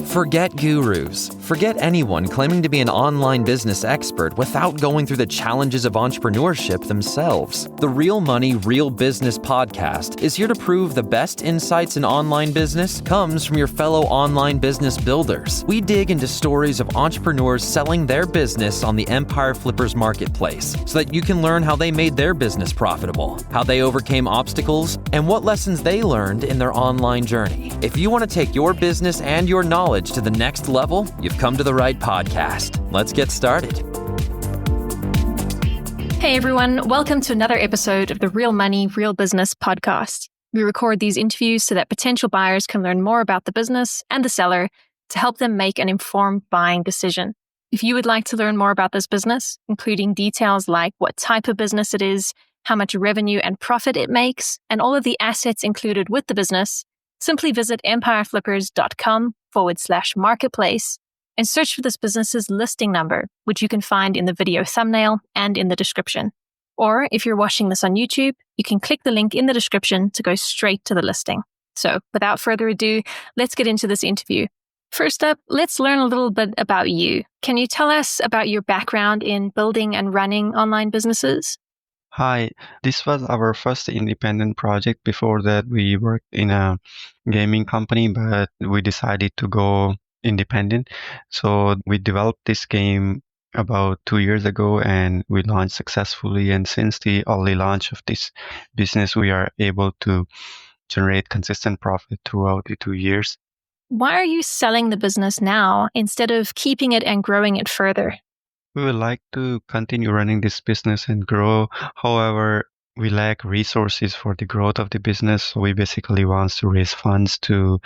Forget gurus. Forget anyone claiming to be an online business expert without going through the challenges of entrepreneurship themselves. The Real Money, Real Business podcast is here to prove the best insights in online business comes from your fellow online business builders. We dig into stories of entrepreneurs selling their business on the Empire Flippers marketplace so that you can learn how they made their business profitable, how they overcame obstacles, and what lessons they learned in their online journey. If you want to take your business and your knowledge to the next level, you've come to the right podcast. Let's get started. Hey everyone, welcome to another episode of the Real Money, Real Business podcast. We record these interviews so that potential buyers can learn more about the business and the seller to help them make an informed buying decision. If you would like to learn more about this business, including details like what type of business it is, how much revenue and profit it makes, and all of the assets included with the business, simply visit empireflippers.com/marketplace and search for this business's listing number, which you can find in the video thumbnail and in the description. Or if you're watching this on YouTube, you can click the link in the description to go straight to the listing. So without further ado, let's get into this interview. First up, let's learn a little bit about you. Can you tell us about your background in building and running online businesses? Hi, this was our first independent project. Before that, we worked in a gaming company, but we decided to go independent. So we developed this game about 2 years ago and we launched successfully. And since the early launch of this business, we are able to generate consistent profit throughout the 2 years. Why are you selling the business now instead of keeping it and growing it further? We would like to continue running this business and grow. However, we lack resources for the growth of the business. So we basically want to raise funds to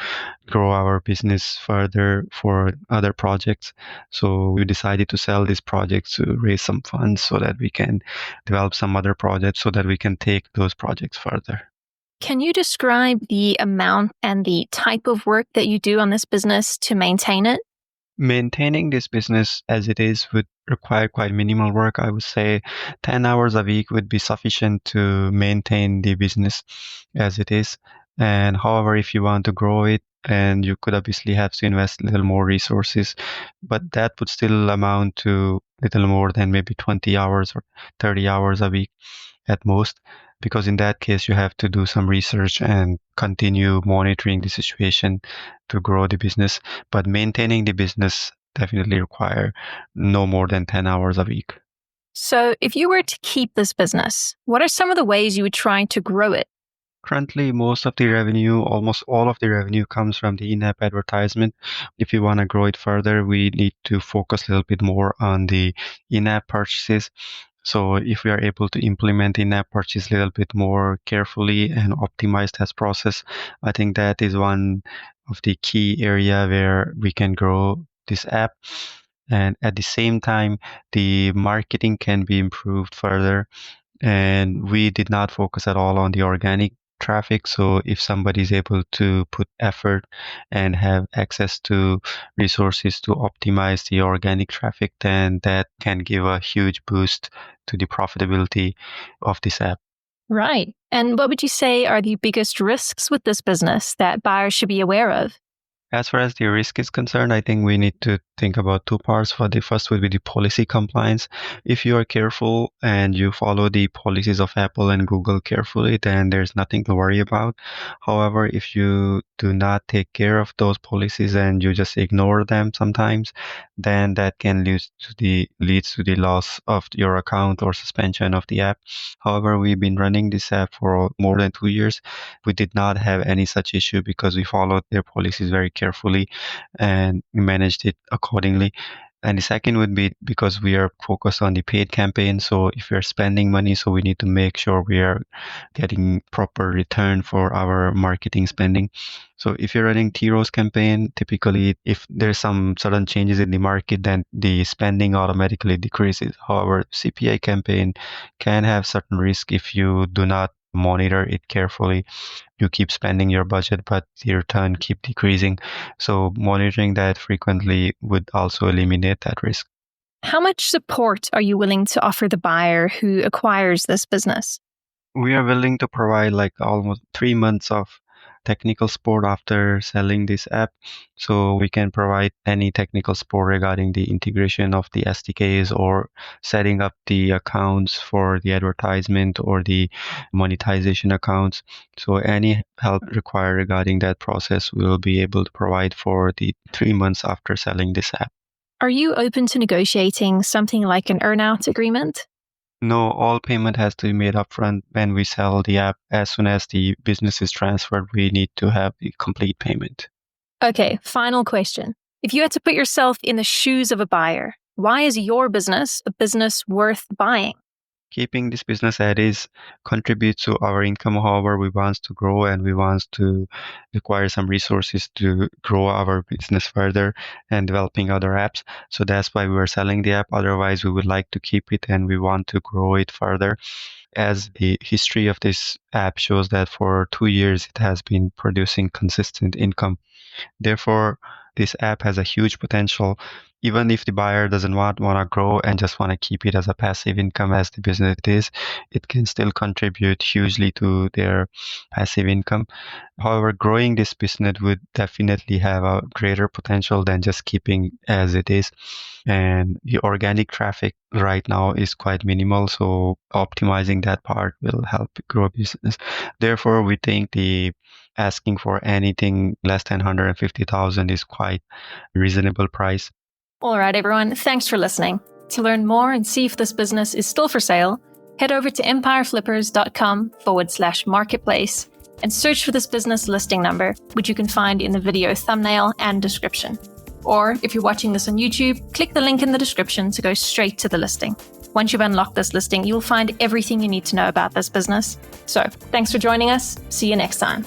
grow our business further for other projects. So we decided to sell this project to raise some funds so that we can develop some other projects so that we can take those projects further. Can you describe the amount and the type of work that you do on this business to maintain it? Maintaining this business as it is would require quite minimal work. I would say 10 hours a week would be sufficient to maintain the business as it is. And however, if you want to grow it, and you could obviously have to invest a little more resources, but that would still amount to little more than maybe 20 hours or 30 hours a week at most. Because in that case, you have to do some research and continue monitoring the situation to grow the business. But maintaining the business definitely require no more than 10 hours a week. So if you were to keep this business, what are some of the ways you would try to grow it? Currently, most of the revenue, almost all of the revenue comes from the in-app advertisement. If you want to grow it further, we need to focus a little bit more on the in-app purchases. So if we are able to implement in-app purchase a little bit more carefully and optimize that process, I think that is one of the key area where we can grow this app. And at the same time, the marketing can be improved further. And we did not focus at all on the organic traffic. So if somebody is able to put effort and have access to resources to optimize the organic traffic, then that can give a huge boost to the profitability of this app. Right. And what would you say are the biggest risks with this business that buyers should be aware of? As far as the risk is concerned, I think we need to think about two parts. For the first would be the policy compliance. If you are careful and you follow the policies of Apple and Google carefully, then there's nothing to worry about. However, if you do not take care of those policies and you just ignore them sometimes, then that can leads to the loss of your account or suspension of the app. However, we've been running this app for more than 2 years. We did not have any such issue because we followed their policies very carefully and we managed it accordingly. And the second would be because we are focused on the paid campaign. So if we are spending money, so we need to make sure we are getting proper return for our marketing spending. So if you're running T-Rose campaign, typically if there's some sudden changes in the market, then the spending automatically decreases. However, CPI campaign can have certain risk if you do not monitor it carefully. You keep spending your budget, but the return keep decreasing. So monitoring that frequently would also eliminate that risk. How much support are you willing to offer the buyer who acquires this business? We are willing to provide like almost 3 months of technical support after selling this app. So we can provide any technical support regarding the integration of the SDKs or setting up the accounts for the advertisement or the monetization accounts. So any help required regarding that process, we'll be able to provide for the 3 months after selling this app. Are you open to negotiating something like an earn-out agreement? No, all payment has to be made upfront when we sell the app. As soon as the business is transferred, we need to have the complete payment. Okay, final question. If you had to put yourself in the shoes of a buyer, why is your business a business worth buying? Keeping this business as is contributes to our income. However, we want to grow and we want to acquire some resources to grow our business further and developing other apps. So that's why we are selling the app. Otherwise, we would like to keep it and we want to grow it further. As the history of this app shows that for 2 years, it has been producing consistent income. Therefore, this app has a huge potential. Even if the buyer doesn't want to grow and just want to keep it as a passive income as the business it is, it can still contribute hugely to their passive income. However, growing this business would definitely have a greater potential than just keeping as it is. And the organic traffic right now is quite minimal, so optimizing that part will help grow business. Therefore, we think the asking for anything less than 150,000 is quite a reasonable price. All right, everyone. Thanks for listening. To learn more and see if this business is still for sale, head over to empireflippers.com/marketplace and search for this business listing number, which you can find in the video thumbnail and description. Or if you're watching this on YouTube, click the link in the description to go straight to the listing. Once you've unlocked this listing, you'll find everything you need to know about this business. So thanks for joining us. See you next time.